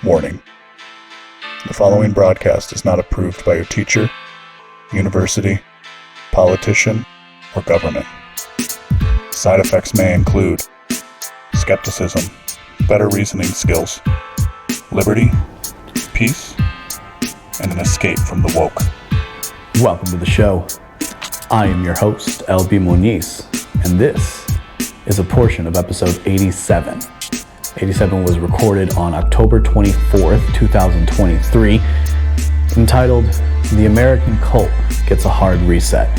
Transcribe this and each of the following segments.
Warning. The following broadcast is not approved by your teacher, university, politician, or government. Side effects may include skepticism, better reasoning skills, liberty, peace, and an escape from the woke. Welcome to the show. I am your host, LB Moniz, and this is a portion of episode 87. 87 was recorded on October 24th, 2023, entitled The American Cult Gets a Hard Reset.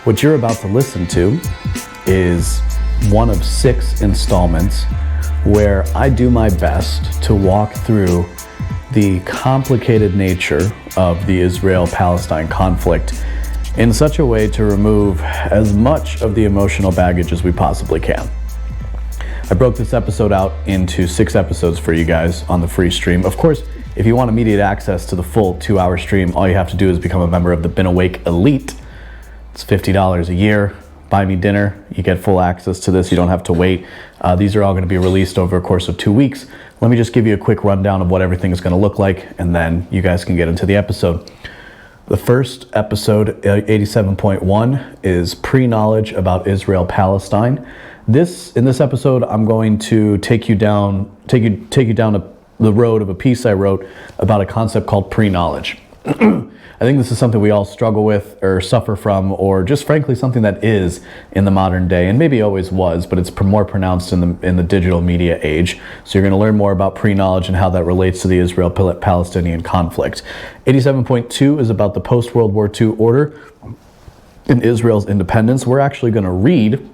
What you're about to listen to is one of 6 installments where I do my best to walk through the complicated nature of the Israel-Palestine conflict in such a way to remove as much of the emotional baggage as we possibly can. I broke this episode out into 6 episodes for you guys on the free stream. Of course, if you want immediate access to the full 2-hour stream, all you have to do is become a member of the Been Awake Elite. It's $50 a year. Buy me dinner. You get full access to this. You don't have to wait. These are all going to be released over a course of 2 weeks. Let me just give you a quick rundown of what everything is going to look like, and then you guys can get into the episode. The first episode, 87.1, is pre-knowledge about Israel-Palestine. In this episode, I'm going to take you down the road of a piece I wrote about a concept called pre-knowledge. I think this is something we all struggle with or suffer from, or just frankly something that is in the modern day, and maybe always was, but it's more pronounced in the digital media age. So you're going to learn more about pre-knowledge and how that relates to the Israel-Palestinian conflict. 87.2 is about the post-World War II order and Israel's independence. We're actually going to read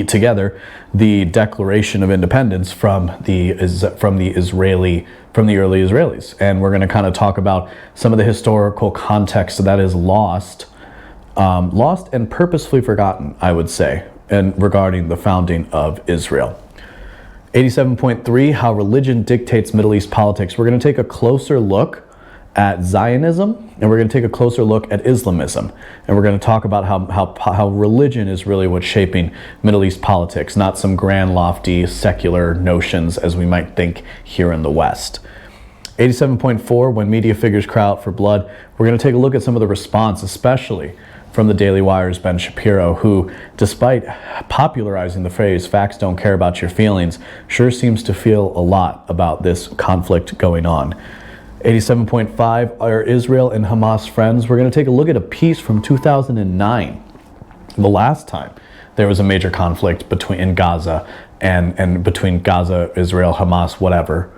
together the Declaration of Independence from the early Israelis, and we're going to kind of talk about some of the historical context that is lost and purposefully forgotten, I would say, and regarding the founding of Israel. 87.3, how religion dictates Middle East politics. We're going to take a closer look at Zionism, and we're going to take a closer look at Islamism, and we're going to talk about how religion is really what's shaping Middle East politics, not some grand, lofty, secular notions as we might think here in the West. 87.4, when media figures cry out for blood, we're going to take a look at some of the response, especially from the Daily Wire's Ben Shapiro, who, despite popularizing the phrase, facts don't care about your feelings, sure seems to feel a lot about this conflict going on. 87.5, are Israel and Hamas friends? We're going to take a look at a piece from 2009, the last time there was a major conflict in Gaza and between Gaza, Israel, Hamas, whatever.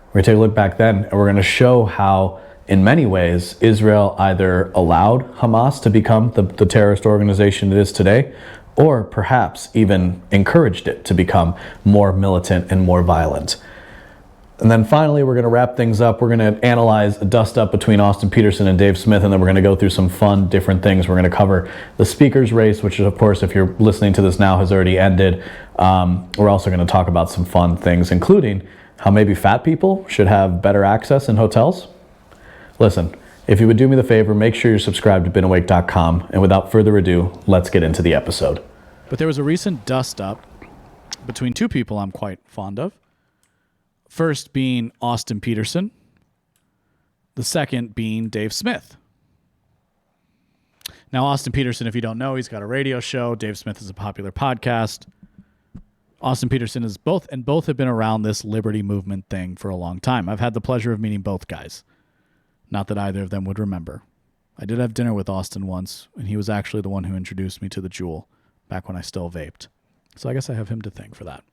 We're going to take a look back then, and we're going to show how, in many ways, Israel either allowed Hamas to become the terrorist organization it is today, or perhaps even encouraged it to become more militant and more violent. And then finally, we're going to wrap things up. We're going to analyze a dust-up between Austin Petersen and Dave Smith, and then we're going to go through some fun, different things. We're going to cover the speaker's race, which, of course, if you're listening to this now, has already ended. We're also going to talk about some fun things, including how maybe fat people should have better access in hotels. Listen, if you would do me the favor, make sure you're subscribed to BeenAwake.com. And without further ado, let's get into the episode. But there was a recent dust-up between 2 people I'm quite fond of. First being Austin Petersen, the second being Dave Smith. Now, Austin Petersen, if you don't know, he's got a radio show. Dave Smith is a popular podcast. Austin Petersen is both have been around this liberty movement thing for a long time. I've had the pleasure of meeting both guys. Not that either of them would remember. I did have dinner with Austin once, and he was actually the one who introduced me to the Juul back when I still vaped. So I guess I have him to thank for that.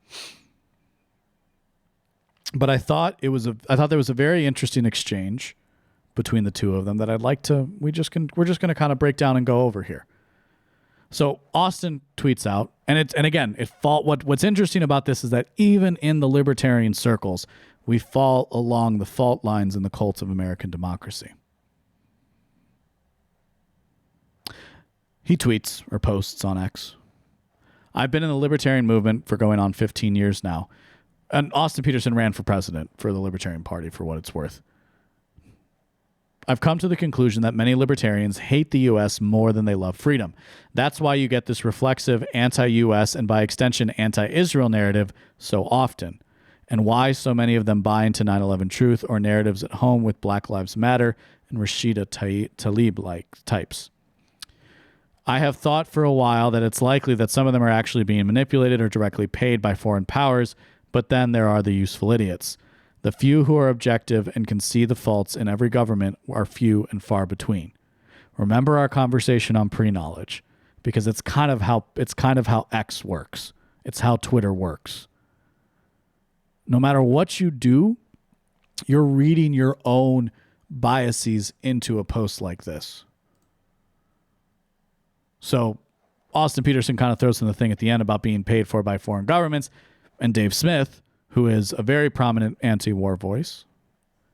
But I thought there was a very interesting exchange between the two of them that I'd like to we're just going to kind of break down and go over here. So Austin tweets out, what's interesting about this is that even in the libertarian circles, we fall along the fault lines in the cult of American democracy. He tweets or posts on X, "I've been in the libertarian movement for going on 15 years now." And Austin Petersen ran for president for the Libertarian Party, for what it's worth. "I've come to the conclusion that many libertarians hate the U.S. more than they love freedom. That's why you get this reflexive anti-U.S. and by extension anti-Israel narrative so often. and why so many of them buy into 9/11 truth or narratives at home with Black Lives Matter and Rashida Tlaib-like types. I have thought for a while that it's likely that some of them are actually being manipulated or directly paid by foreign powers, but then there are the useful idiots. The few who are objective and can see the faults in every government are few and far between. Remember our conversation on pre-knowledge, because it's kind of how X works. It's how Twitter works. No matter what you do, you're reading your own biases into a post like this. So Austin Peterson kind of throws in the thing at the end about being paid for by foreign governments, and Dave Smith, who is a very prominent anti-war voice,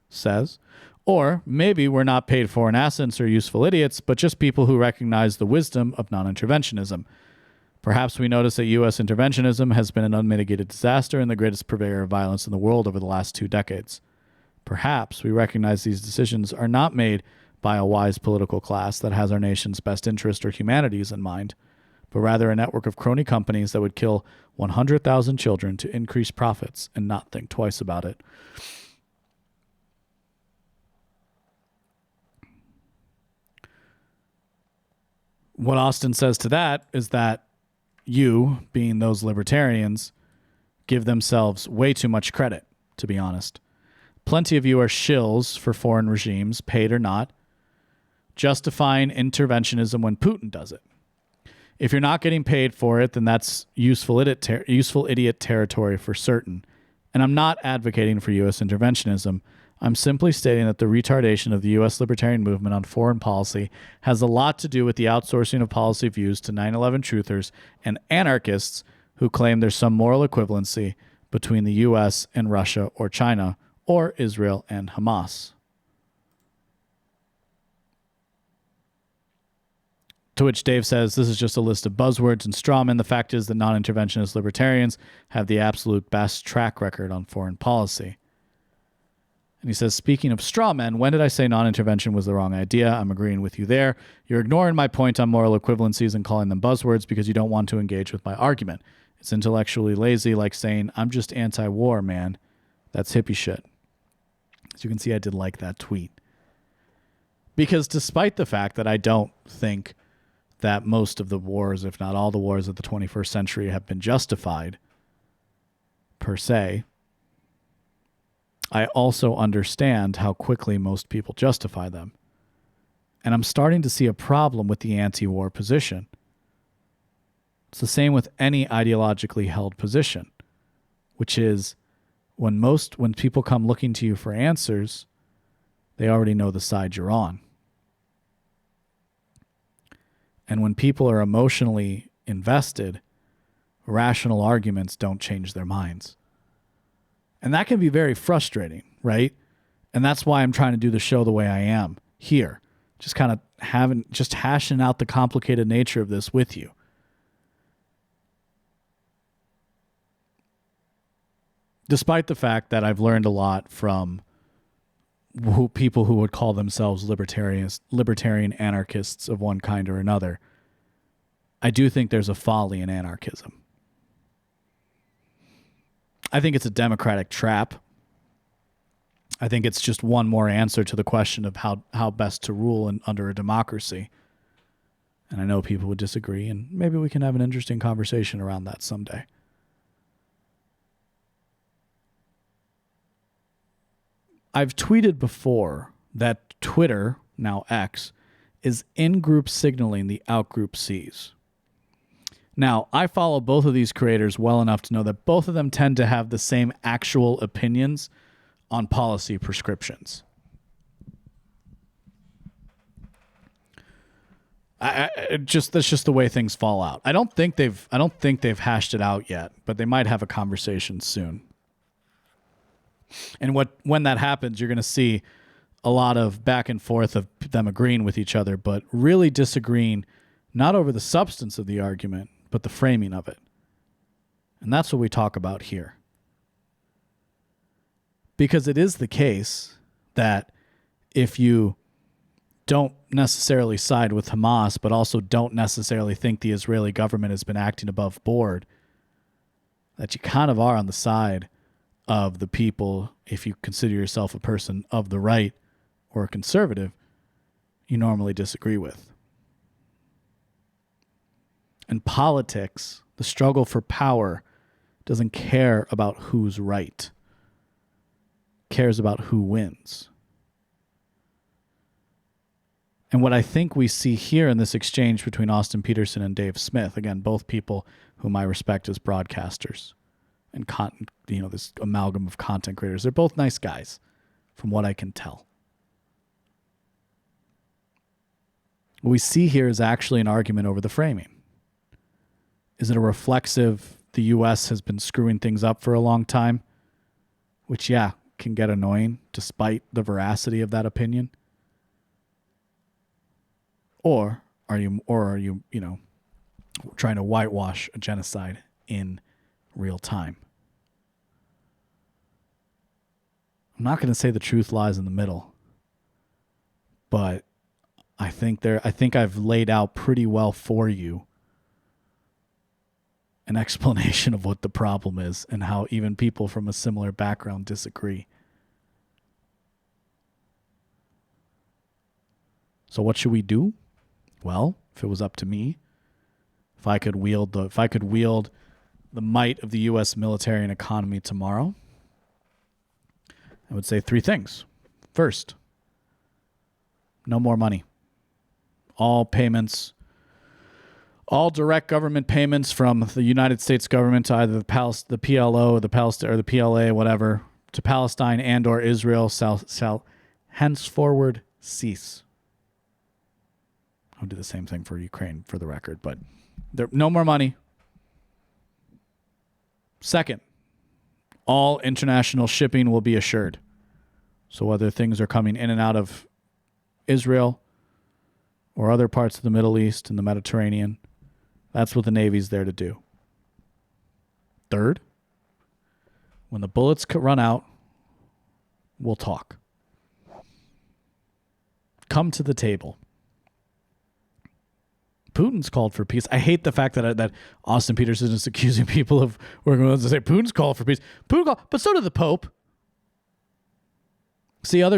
says, or maybe we're not paid for in essence or useful idiots, but just people who recognize the wisdom of non-interventionism. Perhaps we notice that U.S. interventionism has been an unmitigated disaster and the greatest purveyor of violence in the world over the last 2 decades. Perhaps we recognize these decisions are not made by a wise political class that has our nation's best interest or humanities in mind, but rather a network of crony companies that would kill 100,000 children to increase profits and not think twice about it. What Austin says to that is that you, being those libertarians, give themselves way too much credit, to be honest. Plenty of you are shills for foreign regimes, paid or not, justifying interventionism when Putin does it. If you're not getting paid for it, then that's useful idiot territory for certain. And I'm not advocating for U.S. interventionism. I'm simply stating that the retardation of the U.S. libertarian movement on foreign policy has a lot to do with the outsourcing of policy views to 9/11 truthers and anarchists who claim there's some moral equivalency between the U.S. and Russia or China or Israel and Hamas. To which Dave says, this is just a list of buzzwords and strawmen. The fact is that non-interventionist libertarians have the absolute best track record on foreign policy. And he says, speaking of straw men, when did I say non-intervention was the wrong idea? I'm agreeing with you there. You're ignoring my point on moral equivalencies and calling them buzzwords because you don't want to engage with my argument. It's intellectually lazy, like saying, I'm just anti-war, man. That's hippie shit. As you can see, I did like that tweet. Because despite the fact that I don't think that most of the wars, if not all the wars of the 21st century have been justified, per se, I also understand how quickly most people justify them. And I'm starting to see a problem with the anti-war position. It's the same with any ideologically held position, which is when people come looking to you for answers, they already know the side you're on. And when people are emotionally invested, rational arguments don't change their minds. And that can be very frustrating, right? And that's why I'm trying to do the show the way I am here. Just kind of hashing out the complicated nature of this with you. Despite the fact that I've learned a lot from people who would call themselves libertarian anarchists of one kind or another, I do think there's a folly in anarchism. I think it's a democratic trap. I think it's just one more answer to the question of how best to rule under a democracy. And I know people would disagree, and maybe we can have an interesting conversation around that someday. I've tweeted before that Twitter, now X, is in-group signaling the out-group sees. Now, I follow both of these creators well enough to know that both of them tend to have the same actual opinions on policy prescriptions. That's just the way things fall out. I don't think they've hashed it out yet, but they might have a conversation soon. And when that happens, you're going to see a lot of back and forth of them agreeing with each other, but really disagreeing not over the substance of the argument, but the framing of it. And that's what we talk about here. Because it is the case that if you don't necessarily side with Hamas, but also don't necessarily think the Israeli government has been acting above board, that you kind of are on the side of the people, if you consider yourself a person of the right or a conservative, you normally disagree with. In politics, the struggle for power doesn't care about who's right. It cares about who wins. And what I think we see here in this exchange between Austin Petersen and Dave Smith, again, both people whom I respect as broadcasters and this amalgam of content creators, they're both nice guys from what I can tell. What we see here is actually an argument over the framing. Is it a reflexive, the U.S. has been screwing things up for a long time, which, yeah, can get annoying despite the veracity of that opinion? Or are you, trying to whitewash a genocide in real time? I'm not going to say the truth lies in the middle, but I think I've laid out pretty well for you an explanation of what the problem is and how even people from a similar background disagree. So what should we do? Well, if it was up to me, if I could wield the might of the U.S. military and economy tomorrow, I would say 3 things. First, no more money. All payments, all direct government payments from the United States government to either the PLO, or the PLA, whatever, to Palestine and or Israel shall henceforward cease. I'll do the same thing for Ukraine, for the record, but no more money. Second, all international shipping will be assured. So whether things are coming in and out of Israel or other parts of the Middle East and the Mediterranean, that's what the Navy's there to do. Third, when the bullets run out, we'll talk. Come to the table. Putin's called for peace. I hate the fact that Austin Petersen is accusing people of working with us to say Putin's called for peace. But so did the Pope. See, a lot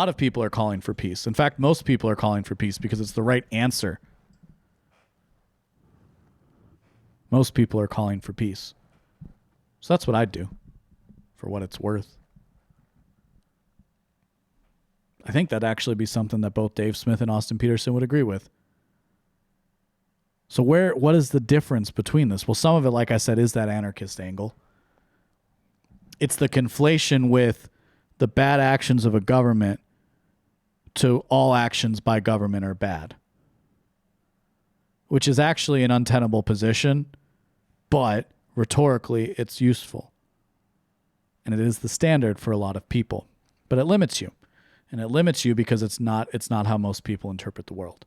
of people are calling for peace. In fact, most people are calling for peace because it's the right answer. Most people are calling for peace. So that's what I'd do, for what it's worth. I think that'd actually be something that both Dave Smith and Austin Petersen would agree with. So what is the difference between this? Well, some of it, like I said, is that anarchist angle. It's the conflation with the bad actions of a government to all actions by government are bad, which is actually an untenable position, but rhetorically it's useful. And it is the standard for a lot of people, but it limits you. And it limits you because it's not how most people interpret the world.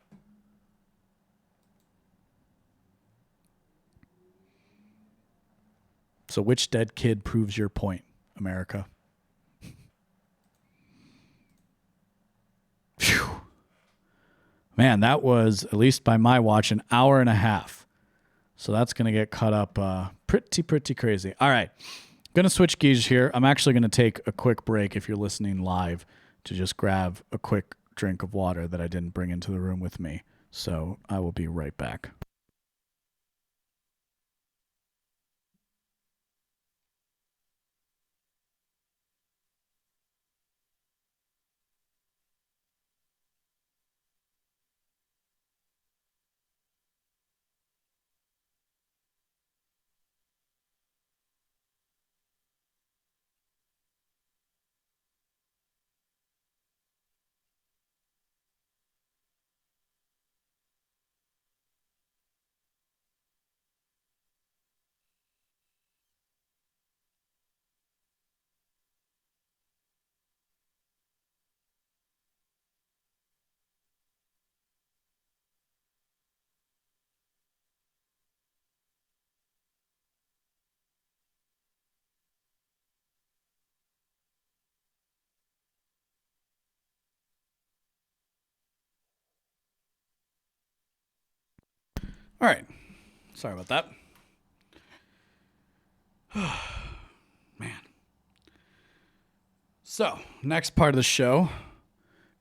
So which dead kid proves your point, America? Phew. Man, that was, at least by my watch, an hour and a half. So that's going to get cut up pretty crazy. All right. I'm going to switch gears here. I'm actually going to take a quick break if you're listening live to just grab a quick drink of water that I didn't bring into the room with me. So I will be right back. All right. Sorry about that. Man. So, next part of the show,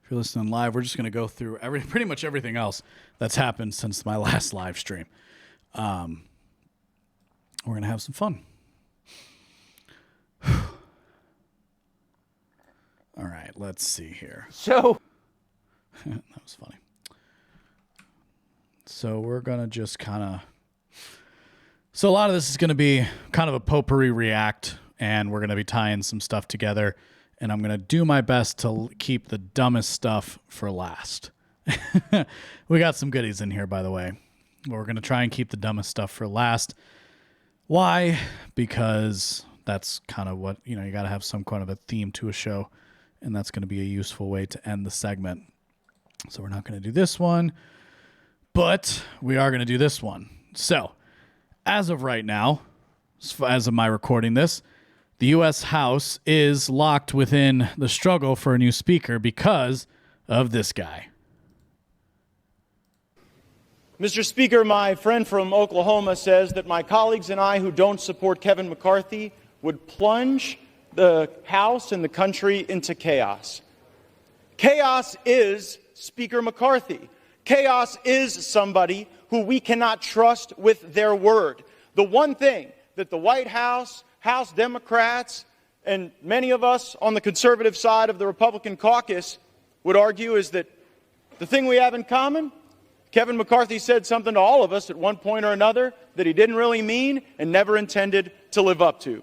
if you're listening live, we're just going to go through pretty much everything else that's happened since my last live stream. We're going to have some fun. All right, let's see here. So, that was funny. So we're going to just kind of... So a lot of this is going to be kind of a potpourri react, and we're going to be tying some stuff together, and I'm going to do my best to keep the dumbest stuff for last. We got some goodies in here, by the way. We're going to try and keep the dumbest stuff for last. Why? Because that's kind of what, you got to have some kind of a theme to a show, and that's going to be a useful way to end the segment. So we're not going to do this one, but we are going to do this one. So, as of right now, as of my recording this, the U.S. House is locked within the struggle for a new speaker because of this guy. Mr. Speaker, my friend from Oklahoma says that my colleagues and I who don't support Kevin McCarthy would plunge the House and the country into chaos. Chaos is Speaker McCarthy. Chaos is somebody who we cannot trust with their word. The one thing that the White House, House Democrats, and many of us on the conservative side of the Republican caucus would argue is that the thing we have in common, Kevin McCarthy said something to all of us at one point or another that he didn't really mean and never intended to live up to.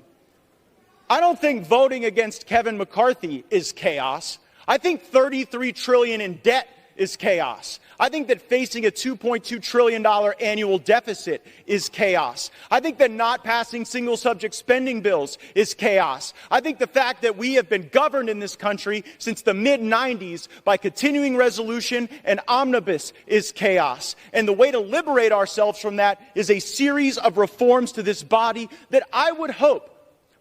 I don't think voting against Kevin McCarthy is chaos. I think $33 trillion in debt is chaos. I think that facing a $2.2 trillion annual deficit is chaos. I think that not passing single subject spending bills is chaos. I think the fact that we have been governed in this country since the mid-90s by continuing resolution and omnibus is chaos. And the way to liberate ourselves from that is a series of reforms to this body that I would hope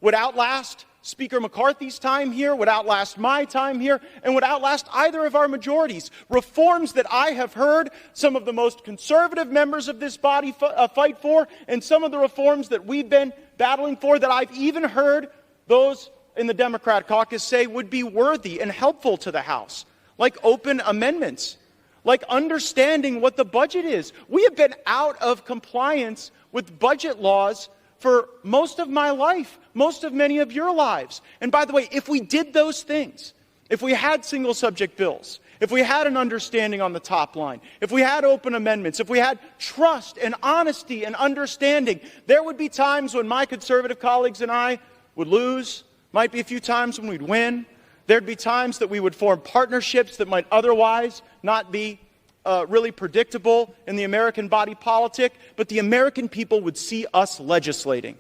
would outlast Speaker McCarthy's time here, would outlast my time here, and would outlast either of our majorities. Reforms that I have heard some of the most conservative members of this body fight for, and some of the reforms that we've been battling for that I've even heard those in the Democrat caucus say would be worthy and helpful to the House, like open amendments, like understanding what the budget is. We have been out of compliance with budget laws for most of my life, most of many of your lives. And by the way, if we did those things, if we had single subject bills, if we had an understanding on the top line, if we had open amendments, if we had trust and honesty and understanding, there would be times when my conservative colleagues and I would lose, might be a few times when we'd win. There'd be times that we would form partnerships that might otherwise not be really predictable in the American body politic, but the American people would see us legislating.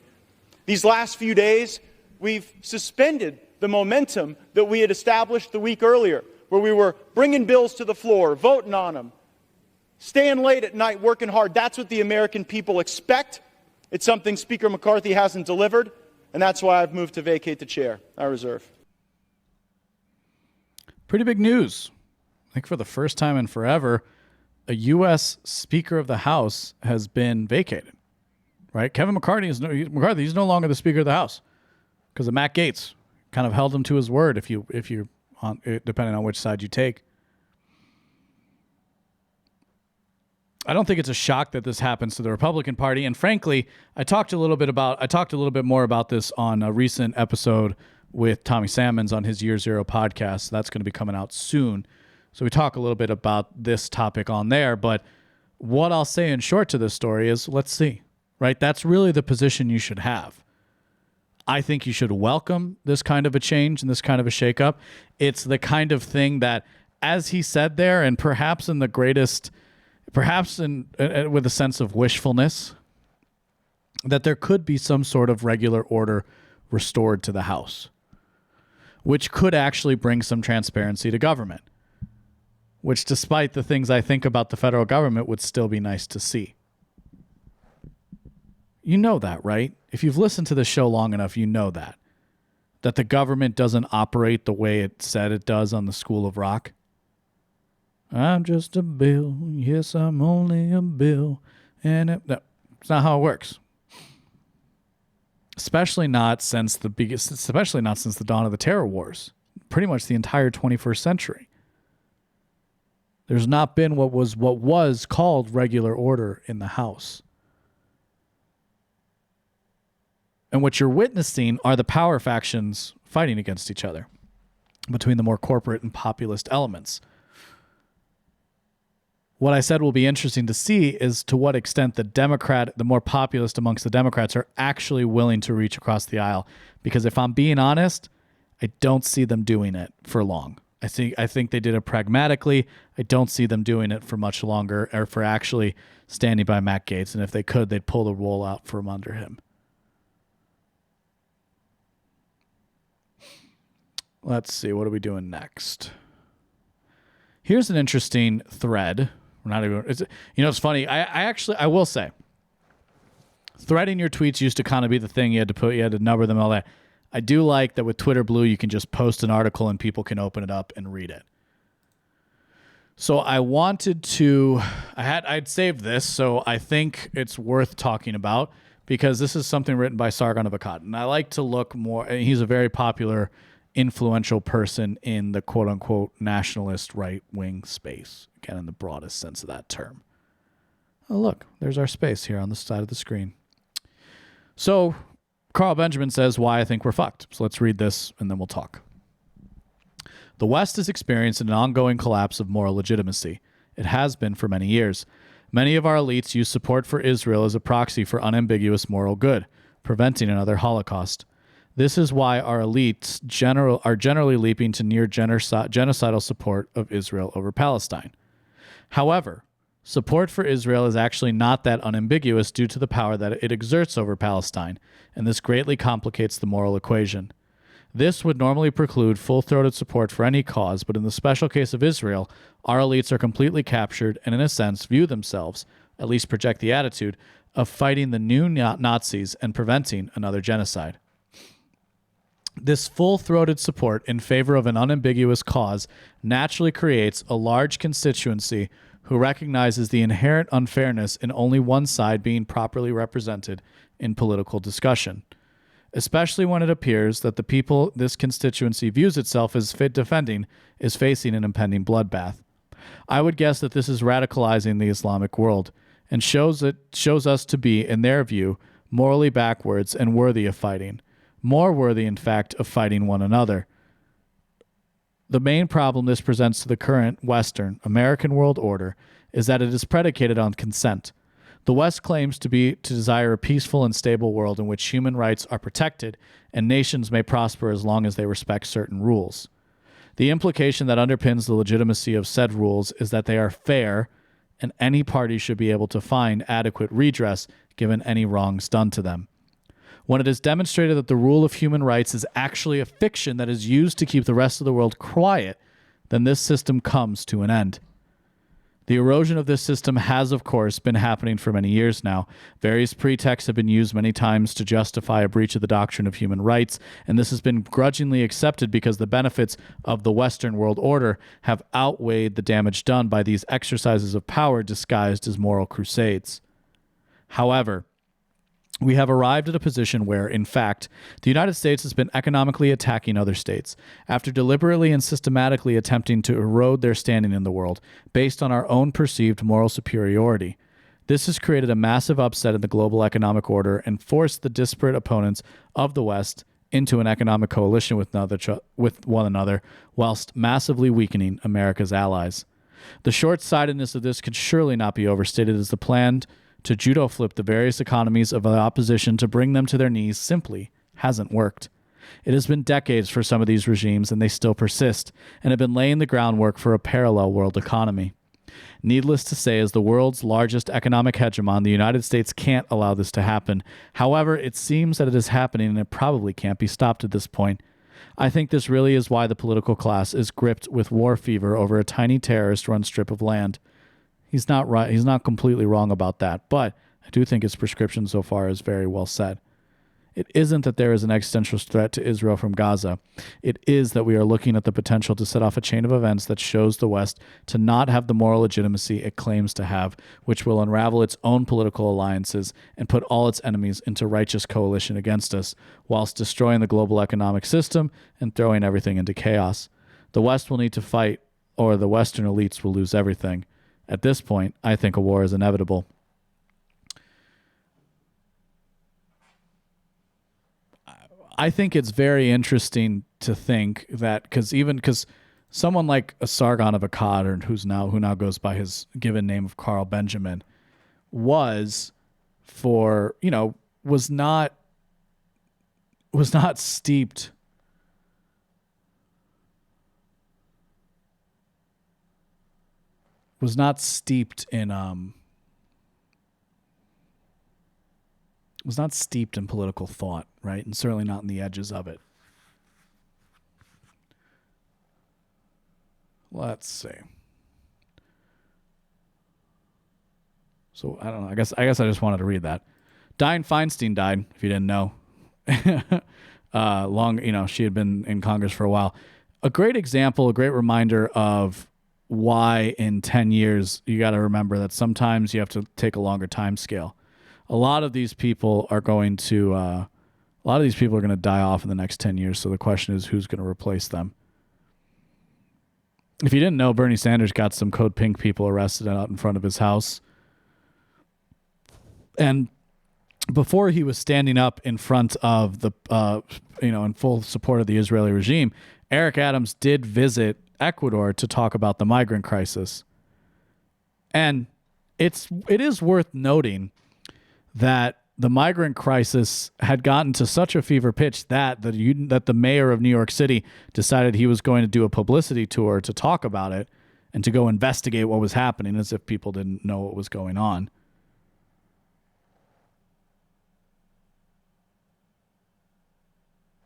These last few days, we've suspended the momentum that we had established the week earlier, where we were bringing bills to the floor, voting on them, staying late at night, working hard. That's what the American people expect. It's something Speaker McCarthy hasn't delivered, and that's why I've moved to vacate the chair. I reserve. Pretty big news. I think for the first time in forever, a U.S. Speaker of the House has been vacated. Right? Kevin McCarthy is no longer the Speaker of the House because of Matt Gaetz. Kind of held him to his word if you on depending on which side you take. I don't think it's a shock that this happens to the Republican Party, and frankly, I talked a little bit more about this on a recent episode with Tommy Salmons on his Year Zero podcast. That's going to be coming out soon. So we talk a little bit about this topic on there, but what I'll say in short to this story is let's see. Right? That's really the position you should have. I think you should welcome this kind of a change and this kind of a shakeup. It's the kind of thing that, as he said there, and perhaps with a sense of wishfulness, that there could be some sort of regular order restored to the House, which could actually bring some transparency to government, which, despite the things I think about the federal government, would still be nice to see. You know that, right? If you've listened to the show long enough, you know that the government doesn't operate the way it said it does on the School of Rock. I'm just a bill. Yes, I'm only a bill. And it's not how it works. Especially not since the dawn of the terror wars. pretty much the entire 21st century. There's not been what was called regular order in the House. And what you're witnessing are the power factions fighting against each other between the more corporate and populist elements. What I said will be interesting to see is to what extent the more populist amongst the Democrats are actually willing to reach across the aisle. Because if I'm being honest, I don't see them doing it for long. I think they did it pragmatically. I don't see them doing it for much longer or for actually standing by Matt Gaetz. And if they could, they'd pull the wool out from under him. Let's see. What are we doing next? Here's an interesting thread. We're not even. It's funny. I will say, threading your tweets used to kind of be the thing. You had to number them, all that. I do like that with Twitter Blue, you can just post an article and people can open it up and read it. So I wanted to. I'd saved this, so I think it's worth talking about because this is something written by Sargon of Akkad, and I like to look more. He's a very popular, influential person in the quote-unquote nationalist right-wing space, again, in the broadest sense of that term. Oh, look, there's our space here on the side of the screen. So Carl Benjamin says why I think we're fucked. So let's read this, and then we'll talk. The West is experiencing an ongoing collapse of moral legitimacy. It has been for many years. Many of our elites use support for Israel as a proxy for unambiguous moral good, preventing another Holocaust. This is why our elites are generally leaping to near genocidal support of Israel over Palestine. However, support for Israel is actually not that unambiguous due to the power that it exerts over Palestine, and this greatly complicates the moral equation. This would normally preclude full-throated support for any cause, but in the special case of Israel, our elites are completely captured and, in a sense, view themselves, at least project the attitude, of fighting the new Nazis and preventing another genocide. This full-throated support in favor of an unambiguous cause naturally creates a large constituency who recognizes the inherent unfairness in only one side being properly represented in political discussion, especially when it appears that the people this constituency views itself as defending is facing an impending bloodbath. I would guess that this is radicalizing the Islamic world and shows us to be, in their view, morally backwards and worthy of fighting. More worthy, in fact, of fighting one another. The main problem this presents to the current Western, American world order is that it is predicated on consent. The West claims to desire a peaceful and stable world in which human rights are protected and nations may prosper as long as they respect certain rules. The implication that underpins the legitimacy of said rules is that they are fair and any party should be able to find adequate redress given any wrongs done to them. When it is demonstrated that the rule of human rights is actually a fiction that is used to keep the rest of the world quiet, then this system comes to an end. The erosion of this system has, of course, been happening for many years now. Various pretexts have been used many times to justify a breach of the doctrine of human rights, and this has been grudgingly accepted because the benefits of the Western world order have outweighed the damage done by these exercises of power disguised as moral crusades. However, we have arrived at a position where, in fact, the United States has been economically attacking other states after deliberately and systematically attempting to erode their standing in the world based on our own perceived moral superiority. This has created a massive upset in the global economic order and forced the disparate opponents of the West into an economic coalition with one another, whilst massively weakening America's allies. The short-sightedness of this could surely not be overstated as the plan to judo flip the various economies of the opposition to bring them to their knees simply hasn't worked. It has been decades for some of these regimes, and they still persist, and have been laying the groundwork for a parallel world economy. Needless to say, as the world's largest economic hegemon, the United States can't allow this to happen. However, it seems that it is happening, and it probably can't be stopped at this point. I think this really is why the political class is gripped with war fever over a tiny terrorist-run strip of land. He's not right. He's not completely wrong about that, but I do think his prescription so far is very well said. It isn't that there is an existential threat to Israel from Gaza. It is that we are looking at the potential to set off a chain of events that shows the West to not have the moral legitimacy it claims to have, which will unravel its own political alliances and put all its enemies into righteous coalition against us, whilst destroying the global economic system and throwing everything into chaos. The West will need to fight, or the Western elites will lose everything. At this point, I think a war is inevitable. I think it's very interesting to think that because someone like a Sargon of Akkad, who now goes by his given name of Carl Benjamin, was not steeped in political thought, right? And certainly not in the edges of it. Let's see. So I don't know. I guess I just wanted to read that. Dianne Feinstein died, if you didn't know. She had been in Congress for a while. A great example, a great reminder of why in 10 years you got to remember that sometimes you have to take a longer time scale. A lot of these people are going to die off in the next 10 years. So the question is, who's going to replace them? If you didn't know, Bernie Sanders got some Code Pink people arrested out in front of his house. And before he was standing up in front of the, in full support of the Israeli regime, Eric Adams did visit Ecuador to talk about the migrant crisis. And it is worth noting that the migrant crisis had gotten to such a fever pitch that the mayor of New York City decided he was going to do a publicity tour to talk about it and to go investigate what was happening, as if people didn't know what was going on.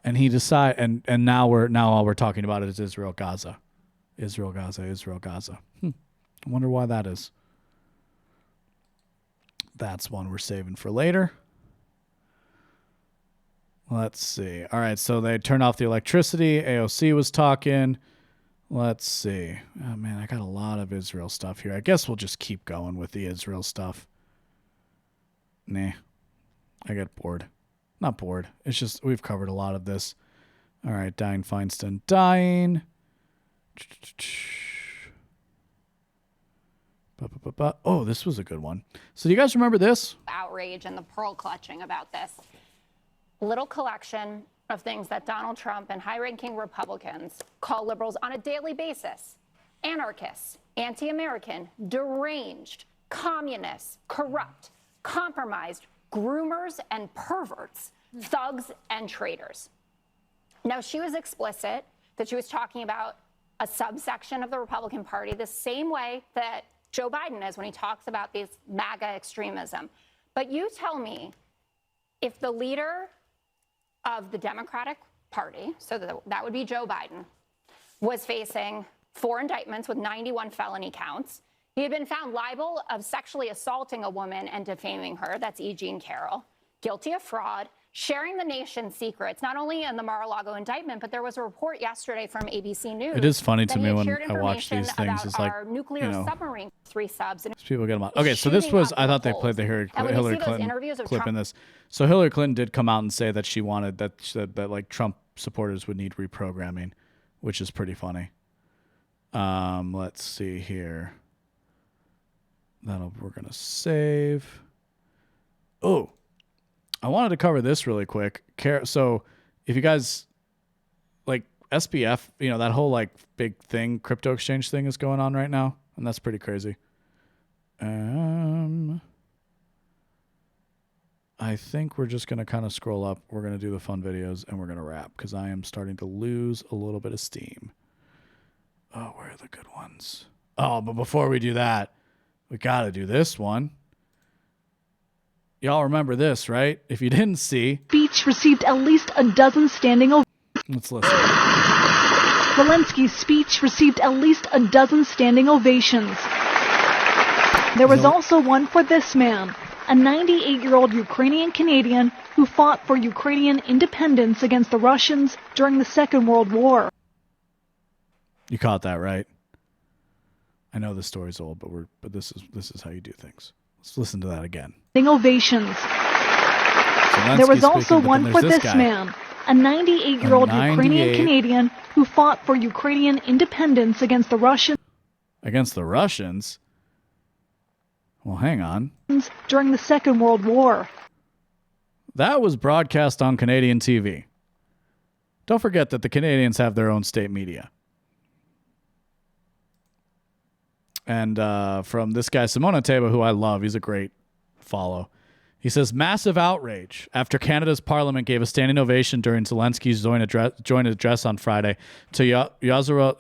And he decided, and now all we're talking about is Israel, Gaza. Israel, Gaza. I wonder why that is. That's one we're saving for later. Let's see. All right, so they turned off the electricity. AOC was talking. Let's see. Oh, man, I got a lot of Israel stuff here. I guess we'll just keep going with the Israel stuff. Nah, I get bored. Not bored. It's just we've covered a lot of this. All right, Dianne Feinstein dying. Oh, this was a good one. So do you guys remember this? Outrage and the pearl clutching about this. Little collection of things that Donald Trump and high-ranking Republicans call liberals on a daily basis. Anarchists, anti-American, deranged, communists, corrupt, compromised, groomers and perverts, thugs and traitors. Now, she was explicit that she was talking about a subsection of the Republican Party the same way that Joe Biden is when he talks about this MAGA extremism. But you tell me, if the leader of the Democratic Party, so that would be Joe Biden, was facing 4 indictments with 91 felony counts, he had been found liable of sexually assaulting a woman and defaming her, that's E. Jean Carroll, guilty of fraud, sharing the nation's secrets, not only in the Mar-a-Lago indictment, but there was a report yesterday from ABC News. It is funny to me when I watch these things. It's like, nuclear submarine 3 subs. And people get them on. Okay, so this was, I thought they played the Hillary Clinton clip in this. So Hillary Clinton did come out and say that she wanted that like Trump supporters would need reprogramming, which is pretty funny. Let's see here. We're going to save. Oh, I wanted to cover this really quick. So if you guys like SBF, that whole like big thing, crypto exchange thing is going on right now. And that's pretty crazy. I think we're just going to kind of scroll up. We're going to do the fun videos and we're going to wrap because I am starting to lose a little bit of steam. Oh, where are the good ones? Oh, but before we do that, we got to do this one. Y'all remember this, right? If you didn't see... Speech received at least a dozen standing ovations. Let's listen. Zelensky's speech received at least a dozen standing ovations. There was also one for this man, a 98-year-old Ukrainian Canadian who fought for Ukrainian independence against the Russians during the Second World War. You caught that, right? I know the story's old, but this is how you do things. Let's listen to that again. Ovations. Zelensky There was also speaking, but one then for there's this guy. man, a 98-year-old Ukrainian 98 Canadian who fought for Ukrainian independence against the Russians Against the Russians? Well, hang on. during the Second World War. That was broadcast on Canadian TV. Don't forget that the Canadians have their own state media. And from this guy, Simone Teba, who I love, he's a great follow. He says, massive outrage after Canada's parliament gave a standing ovation during Zelensky's joint address on Friday to Yaroslav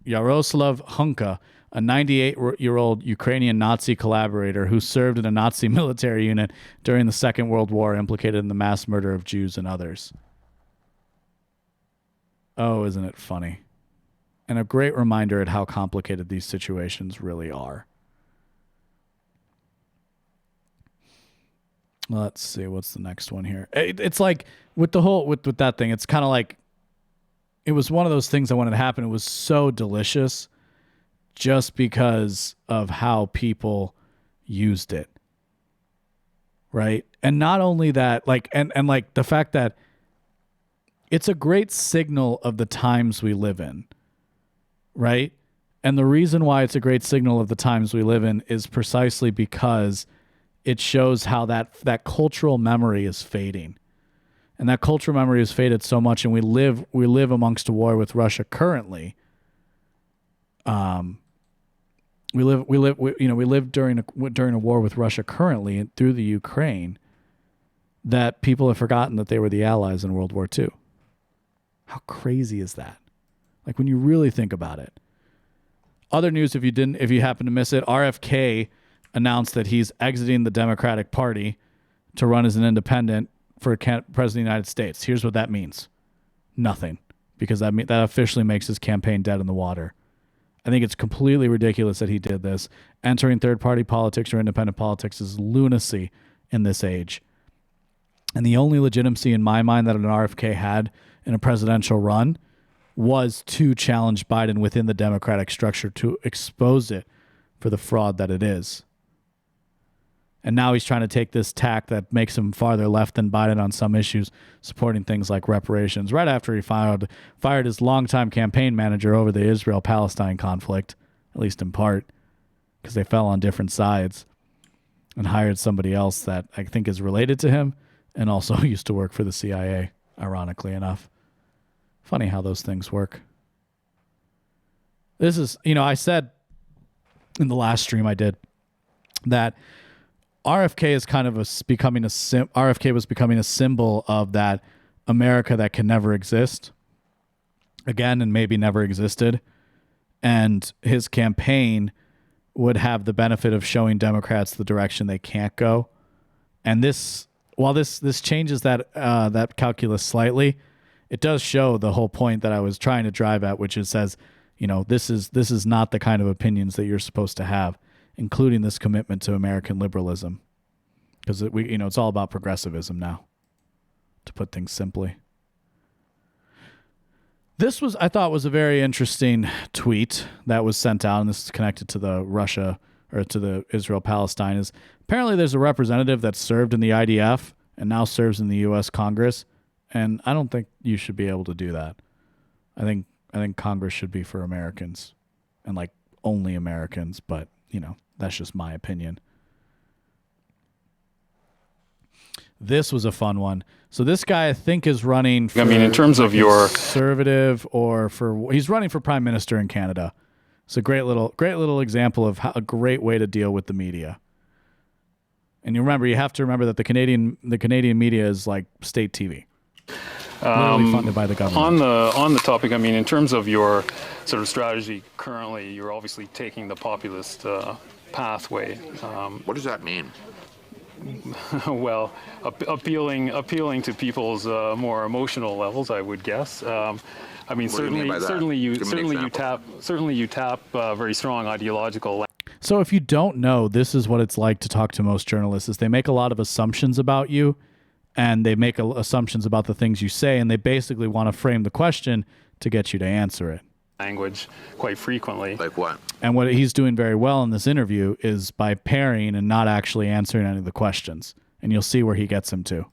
Hunka, a 98-year-old Ukrainian Nazi collaborator who served in a Nazi military unit during the Second World War, implicated in the mass murder of Jews and others. Oh, isn't it funny? And a great reminder at how complicated these situations really are. Let's see, what's the next one here? It's like with the whole with that thing, it's kind of like it was one of those things I wanted to happen. It was so delicious just because of how people used it. Right? And not only that, like and like the fact that it's a great signal of the times we live in. Right? And the reason why it's a great signal of the times we live in is precisely because it shows how that cultural memory is fading. And that cultural memory has faded so much, and we live amongst a war with Russia currently. We live during a war with Russia currently through the Ukraine, that people have forgotten that they were the allies in World War II. How crazy is that? Like when you really think about it. Other news, if you happen to miss it, RFK announced that he's exiting the Democratic Party to run as an independent for President of the United States. Here's what that means. Nothing. Because that officially makes his campaign dead in the water. I think it's completely ridiculous that he did this. Entering third-party politics or independent politics is lunacy in this age. And the only legitimacy in my mind that an RFK had in a presidential run was to challenge Biden within the Democratic structure, to expose it for the fraud that it is. And now he's trying to take this tack that makes him farther left than Biden on some issues, supporting things like reparations, right after he fired his longtime campaign manager over the Israel-Palestine conflict, at least in part, because they fell on different sides, and hired somebody else that I think is related to him and also used to work for the CIA, ironically enough. Funny how those things work. This is, I said in the last stream I did that RFK is kind of RFK was becoming a symbol of that America that can never exist again and maybe never existed. And his campaign would have the benefit of showing Democrats the direction they can't go. And while this changes that calculus slightly, it does show the whole point that I was trying to drive at, which is says, this is not the kind of opinions that you're supposed to have, including this commitment to American liberalism, because it's all about progressivism now, to put things simply. This I thought was a very interesting tweet that was sent out, and this is connected to the Israel-Palestine. Is apparently there's a representative that served in the IDF and now serves in the U.S. Congress, and I don't think you should be able to do that. I think Congress should be for Americans, and like only Americans, but that's just my opinion. This was a fun one. So this guy, I think, is running for in terms of your conservative he's running for prime minister in Canada. It's a great little example of a great way to deal with the media. And you have to remember that the Canadian media is like state TV. Literally funded by the government. On the topic, in terms of your sort of strategy currently, you're obviously taking the populist pathway. What does that mean? Well, appealing to people's more emotional levels, I would guess. Certainly you tap very strong ideological. So if you don't know, this is what it's like to talk to most journalists is they make a lot of assumptions about you, and they make assumptions about the things you say, and they basically want to frame the question to get you to answer it. Language quite frequently. Like what? And what he's doing very well in this interview is by parrying and not actually answering any of the questions. And you'll see where he gets him to.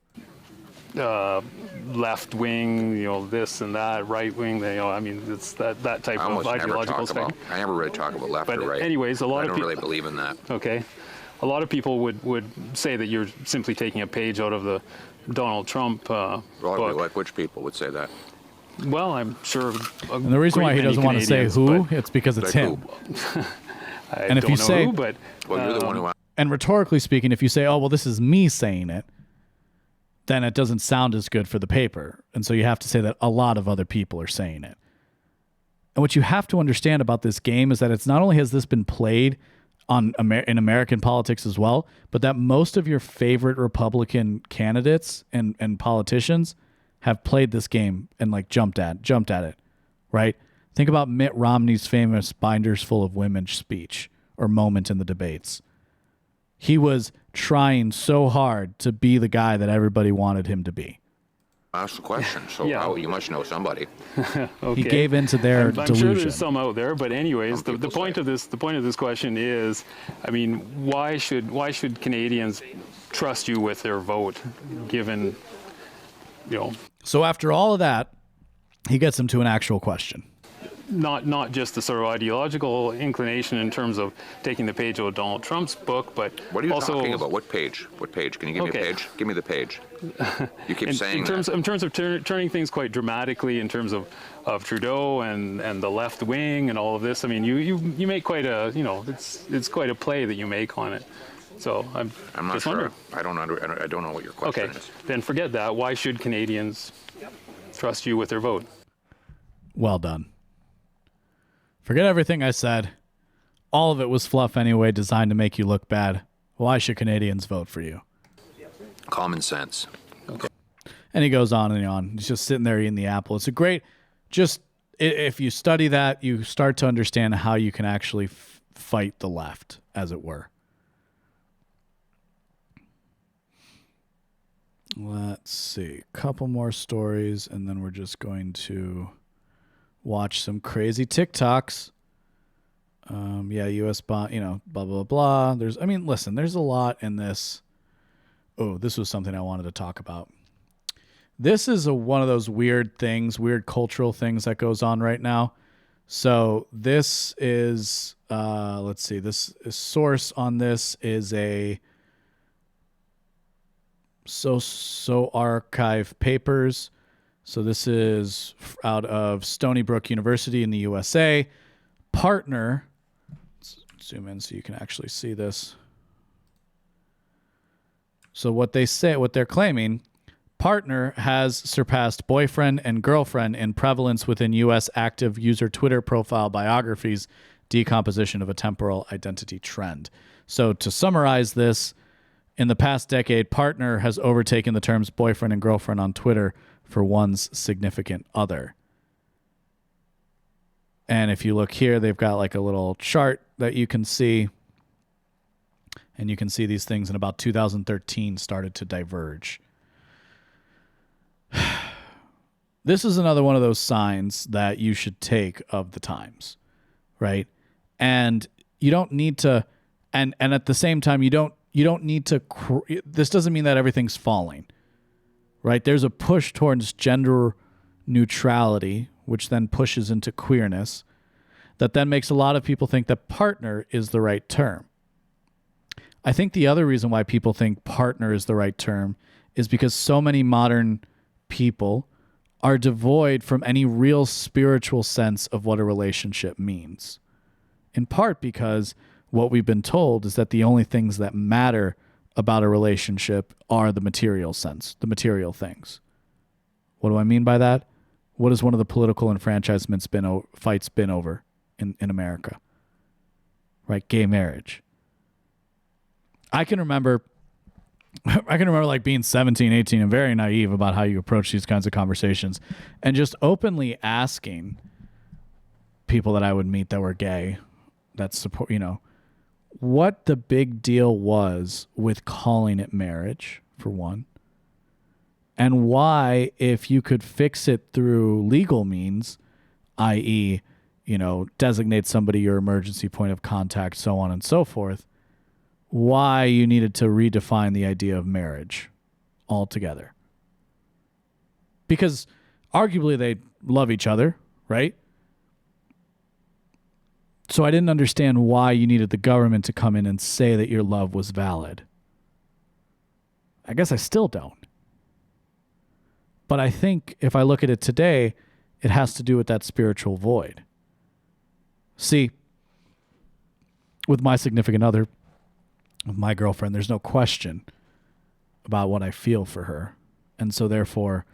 Left wing, this and that, right wing, I mean, it's that type of ideological thing. I never really talk about left or right. Anyways, I don't really believe in that. Okay. A lot of people would say that you're simply taking a page out of the Donald Trump book. Like which people would say that? Well, I'm sure. And the reason why he doesn't want to say who, it's because it's him. And if you say, who, but you're the one who. And rhetorically speaking, if you say, "Oh, well, this is me saying it," then it doesn't sound as good for the paper, and so you have to say that a lot of other people are saying it. And what you have to understand about this game is that it's not only has this been played in American politics as well, but that most of your favorite Republican candidates and politicians have played this game and jumped at it, right? Think about Mitt Romney's famous "binders full of women" speech or moment in the debates. He was trying so hard to be the guy that everybody wanted him to be. Ask the question, so you must know somebody. Okay. He gave into their I'm delusion. sure there's some out there, but anyways, the point of this question is, I mean, why should Canadians trust you with their vote, given, So after all of that, he gets him to an actual question. Not just the sort of ideological inclination in terms of taking the page out of Donald Trump's book, but what are you also talking about? What page? What page? Can you give me a page? Give me the page. You keep saying in terms of turning things quite dramatically in terms of Trudeau and the left wing and all of this. I mean, you make quite a it's quite a play that you make on it. So I'm not just sure. wondering. I don't know what your question is. Then forget that. Why should Canadians trust you with their vote? Well done. Forget everything I said. All of it was fluff anyway, designed to make you look bad. Why should Canadians vote for you? Common sense. Okay. And he goes on and on. He's just sitting there eating the apple. It's a great, if you study that, you start to understand how you can actually fight the left, as it were. Let's see. A couple more stories, and then we're just going to watch some crazy TikToks. U.S. bond, blah, blah, blah. There's a lot in this. Oh, this was something I wanted to talk about. This is one of those weird cultural things that goes on right now. So this is, let's see, this source on this is a So Archive Papers. So this is out of Stony Brook University in the USA. Partner, let's zoom in so you can actually see this. So what they're claiming, Partner has surpassed boyfriend and girlfriend in prevalence within U.S. active user Twitter profile biographies, decomposition of a temporal identity trend. So to summarize this, in the past decade, Partner has overtaken the terms boyfriend and girlfriend on Twitter for one's significant other. And if you look here, they've got a little chart that you can see. And you can see these things in about 2013 started to diverge. This is another one of those signs that you should take of the times, right? And you don't need to, and at the same time, you don't need to, this doesn't mean that everything's falling, right? There's a push towards gender neutrality, which then pushes into queerness, that then makes a lot of people think that partner is the right term. I think the other reason why people think partner is the right term is because so many modern people are devoid from any real spiritual sense of what a relationship means. In part because what we've been told is that the only things that matter about a relationship are the material sense, the material things. What do I mean by that? What has one of the political enfranchisements fights been over in America? Right? Gay marriage. I can remember being 17, 18 and very naive about how you approach these kinds of conversations and just openly asking people that I would meet that were gay, that support, what the big deal was with calling it marriage, for one, and why, if you could fix it through legal means, i.e., designate somebody your emergency point of contact, so on and so forth, why you needed to redefine the idea of marriage altogether. Because arguably they love each other, right? So I didn't understand why you needed the government to come in and say that your love was valid. I guess I still don't. But I think if I look at it today, it has to do with that spiritual void. See, with my significant other, with my girlfriend, there's no question about what I feel for her. And so therefore,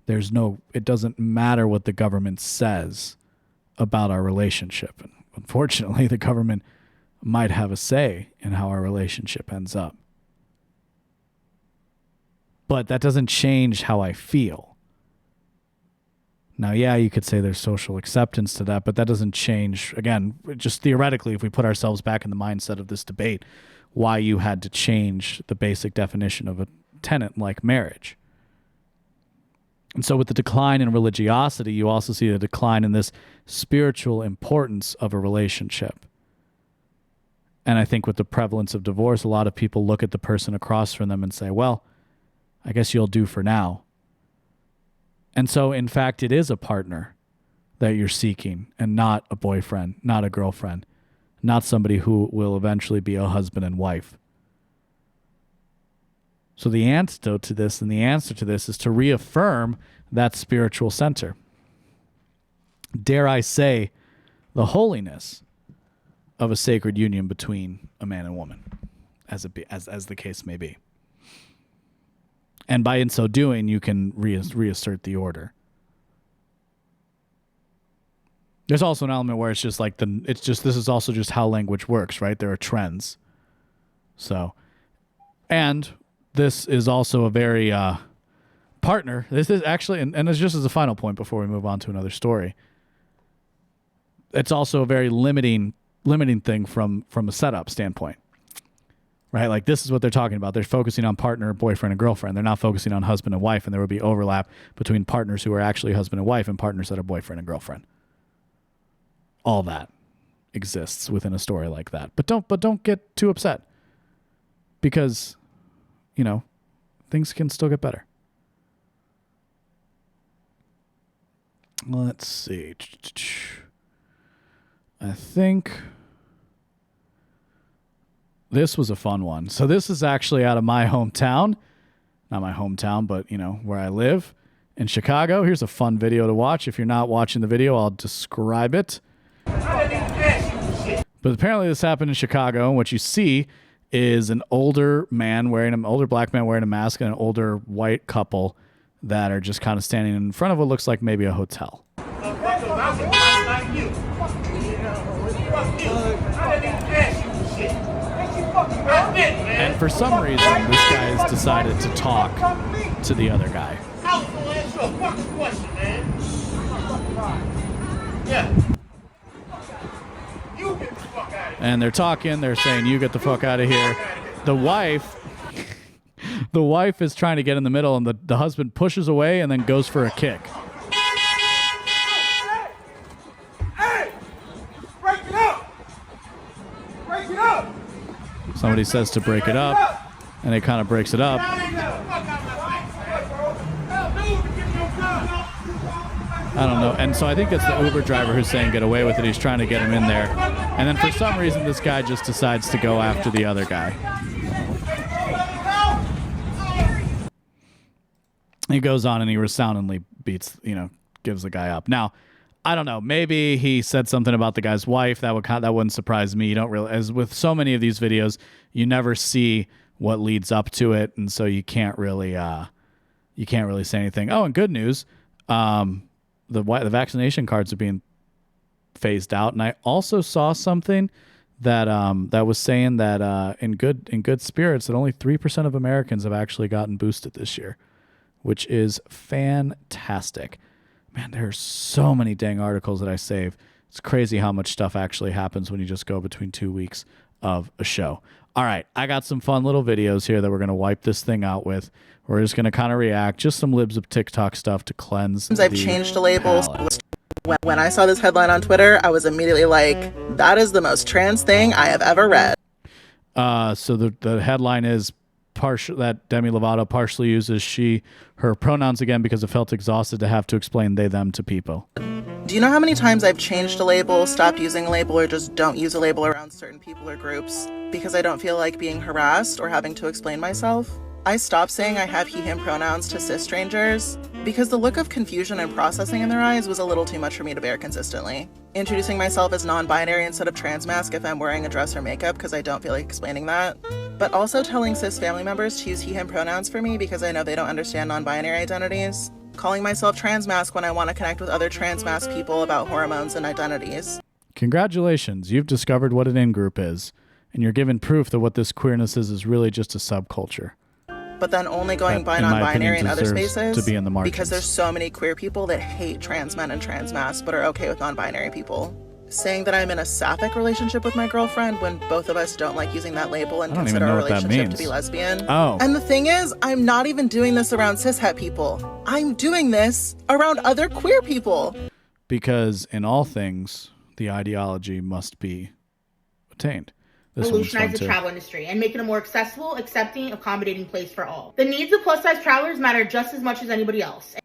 it doesn't matter what the government says about our relationship. And unfortunately, the government might have a say in how our relationship ends up. But that doesn't change how I feel. Now, yeah, you could say there's social acceptance to that, but that doesn't change, again, just theoretically, if we put ourselves back in the mindset of this debate, why you had to change the basic definition of a tenet like marriage. And so with the decline in religiosity, you also see the decline in this spiritual importance of a relationship. And I think with the prevalence of divorce, a lot of people look at the person across from them and say, well, I guess you'll do for now. And so, in fact, it is a partner that you're seeking and not a boyfriend, not a girlfriend, not somebody who will eventually be a husband and wife. So the antidote to this and the answer to this is to reaffirm that spiritual center. Dare I say, the holiness of a sacred union between a man and woman, as the case may be. And by in so doing, you can reassert the order. There's also an element where it's just like this is also just how language works, right? There are trends. So, and this is also a very partner. This is actually, and it's just as a final point before we move on to another story. It's also a very limiting thing from a setup standpoint. Right? Like this is what they're talking about. They're focusing on partner, boyfriend, and girlfriend. They're not focusing on husband and wife, and there would be overlap between partners who are actually husband and wife and partners that are boyfriend and girlfriend. All that exists within a story like that. But don't get too upset. Because, things can still get better. Let's see. I think this was a fun one. So this is actually out of my hometown. Not my hometown, but, where I live in Chicago. Here's a fun video to watch. If you're not watching the video, I'll describe it. But apparently this happened in Chicago, and what you see is an older black man wearing a mask and an older white couple that are just kind of standing in front of what looks like maybe a hotel. And for some reason, this guy has decided to talk to the other guy. And they're talking, they're saying, you get the fuck out of here. The wife is trying to get in the middle, and the husband pushes away and then goes for a kick. Hey! Break it up! Break it up! Somebody says to break it up, and it kind of breaks it up. I don't know. And so I think it's the Uber driver who's saying get away with it. He's trying to get him in there. And then for some reason, this guy just decides to go after the other guy. He goes on and he resoundingly gives the guy up. Now, I don't know. Maybe he said something about the guy's wife. That wouldn't surprise me. You don't really, as with so many of these videos, you never see what leads up to it, and so you can't really say anything. Oh, and good news, the vaccination cards are being phased out, and I also saw something that that was saying that in good spirits that only 3% of Americans have actually gotten boosted this year, which is fantastic. Man, there are so many dang articles that I save. It's crazy how much stuff actually happens when you just go between 2 weeks. of a show. All right, I got some fun little videos here that we're going to wipe this thing out with. We're just going to kind of react, just some libs of TikTok stuff to cleanse I've changed the labels. palate. When I saw this headline on Twitter, I was immediately like, that is the most trans thing I have ever read. So the headline is that Demi Lovato partially uses her pronouns again because it felt exhausted to have to explain they, them to people. Do you know how many times I've changed a label, stopped using a label, or just don't use a label around certain people or groups because I don't feel like being harassed or having to explain myself? I stopped saying I have he, him pronouns to cis strangers because the look of confusion and processing in their eyes was a little too much for me to bear consistently. Introducing myself as non-binary instead of trans mask if I'm wearing a dress or makeup because I don't feel like explaining that. But also telling cis family members to use he, him pronouns for me because I know they don't understand non-binary identities. Calling myself trans mask when I want to connect with other trans mask people about hormones and identities. Congratulations, you've discovered what an in-group is, and you're given proof that what this queerness is really just a subculture. But then only going That, by in my non-binary opinion, in other deserves spaces to be in the margins. because there's so many queer people that hate trans men and trans masks but are okay with non-binary people. Saying that I'm in a sapphic relationship with my girlfriend when both of us don't like using that label and I don't even consider know our what that relationship to means. be lesbian. Oh. And the thing is, I'm not even doing this around cishet people. I'm doing this around other queer people. Because in all things, the ideology must be attained. This one's fun Revolutionize the too. travel industry and make it a more accessible, accepting, accommodating place for all. The needs of plus-size travelers matter just as much as anybody else.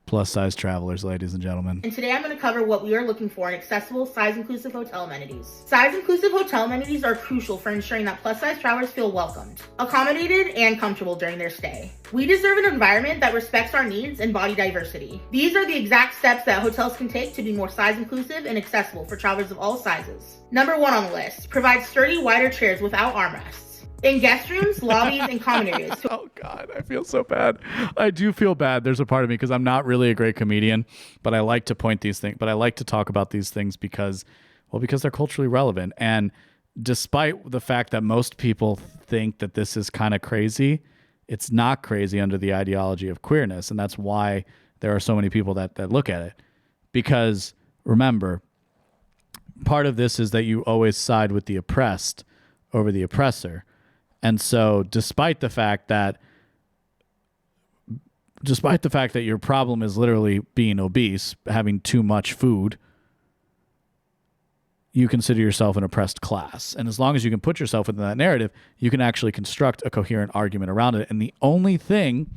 Plus size travelers, ladies and gentlemen. And today I'm going to cover what we are looking for in accessible, size-inclusive hotel amenities. Size-inclusive hotel amenities are crucial for ensuring that plus-size travelers feel welcomed, accommodated, and comfortable during their stay. We deserve an environment that respects our needs and body diversity. These are the exact steps that hotels can take to be more size-inclusive and accessible for travelers of all sizes. Number 1 on the list, provide sturdy, wider chairs without armrests. In guest rooms, lobbies, and common areas. Oh God, I feel so bad. I do feel bad. There's a part of me because I'm not really a great comedian, but I like to point these things, but I like to talk about these things because they're culturally relevant. And despite the fact that most people think that this is kind of crazy, it's not crazy under the ideology of queerness. And that's why there are so many people that look at it. Because remember, part of this is that you always side with the oppressed over the oppressor. And so despite the fact that your problem is literally being obese, having too much food, you consider yourself an oppressed class. And as long as you can put yourself within that narrative, you can actually construct a coherent argument around it. And the only thing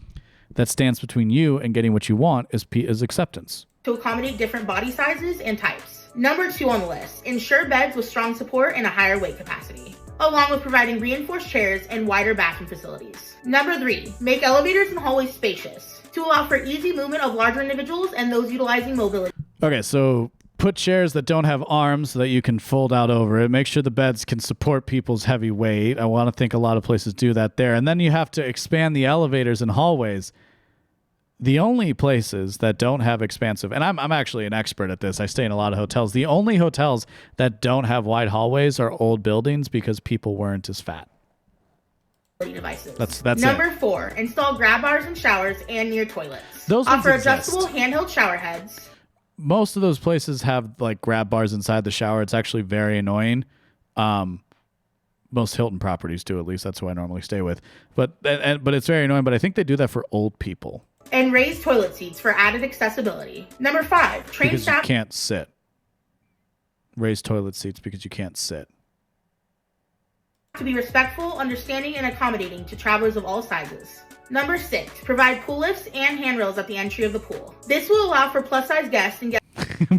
that stands between you and getting what you want is acceptance. To accommodate different body sizes and types. Number 2 on the list, ensure beds with strong support and a higher weight capacity, along with providing reinforced chairs and wider bathroom facilities. Number 3, make elevators and hallways spacious to allow for easy movement of larger individuals and those utilizing mobility. Okay, so put chairs that don't have arms so that you can fold out over it. Make sure the beds can support people's heavy weight. I want to think a lot of places do that there. And then you have to expand the elevators and hallways. The only places that don't have expansive, and I'm actually an expert at this. I stay in a lot of hotels. The only hotels that don't have wide hallways are old buildings because people weren't as fat. Devices. That's Number it. 4, install grab bars in showers and near toilets. Those ones offer exist. adjustable handheld shower heads. Most of those places have like grab bars inside the shower. It's actually very annoying. Most Hilton properties do, at least that's who I normally stay with. But it's very annoying. But I think they do that for old people. And raised toilet seats for added accessibility. Number 5, train Because staff you can't sit. Raised toilet seats because you can't sit. to be respectful, understanding, and accommodating to travelers of all sizes. Number 6, provide pool lifts and handrails at the entry of the pool. This will allow for plus-size guests and guests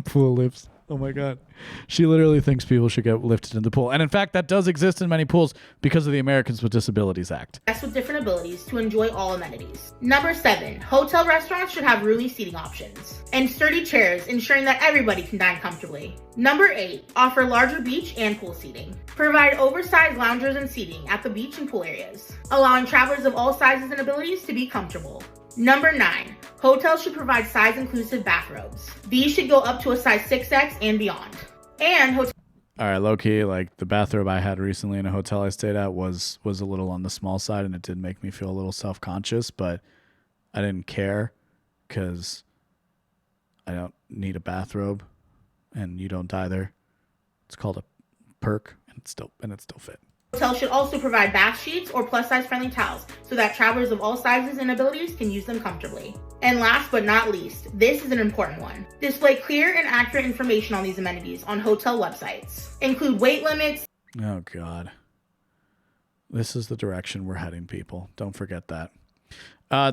Pool lifts. Oh my God. She literally thinks people should get lifted in the pool. And in fact, that does exist in many pools because of the Americans with Disabilities Act. with different abilities to enjoy all amenities. Number 7, hotel restaurants should have roomy seating options and sturdy chairs, ensuring that everybody can dine comfortably. Number 8, offer larger beach and pool seating. Provide oversized loungers and seating at the beach and pool areas, allowing travelers of all sizes and abilities to be comfortable. Number 9, hotels should provide size-inclusive bathrobes. These should go up to a size 6X and beyond. And All right, low-key, like the bathrobe I had recently in a hotel I stayed at was a little on the small side, and it did make me feel a little self-conscious, but I didn't care because I don't need a bathrobe, and you don't either. It's called a perk and it still fit. Hotels should also provide bath sheets or plus-size friendly towels so that travelers of all sizes and abilities can use them comfortably. And last but not least, this is an important one. Display clear and accurate information on these amenities on hotel websites. Include weight limits. Oh, God. This is the direction we're heading, people. Don't forget that.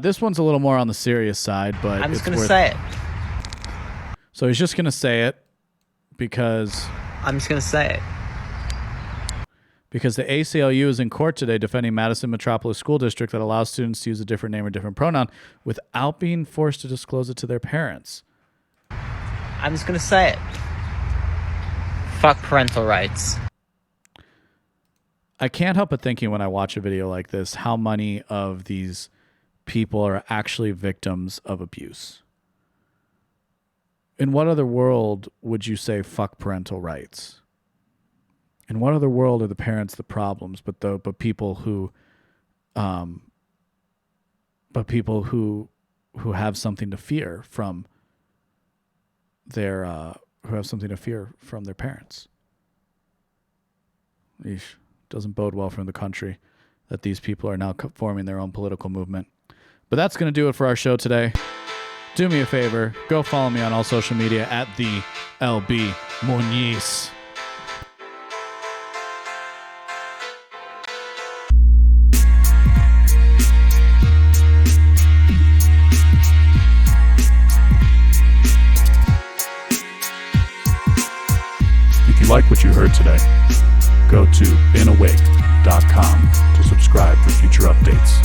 This one's a little more on the serious side, but I'm just going to say it. So he's just going to say it because... I'm just going to say it. Because the ACLU is in court today defending Madison Metropolis School District that allows students to use a different name or different pronoun without being forced to disclose it to their parents. I'm just going to say it. Fuck parental rights. I can't help but thinking when I watch a video like this how many of these people are actually victims of abuse. In what other world would you say fuck parental rights? In what other world are the parents the problems, but people who have something to fear from their parents? Eesh. Doesn't bode well for the country that these people are now forming their own political movement. But that's going to do it for our show today. Do me a favor, go follow me on all social media at the LB Muniz. If you like what you heard today, go to BeenAwake.com to subscribe for future updates.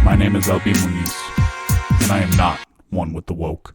My name is LB Muniz, and I am not one with the woke.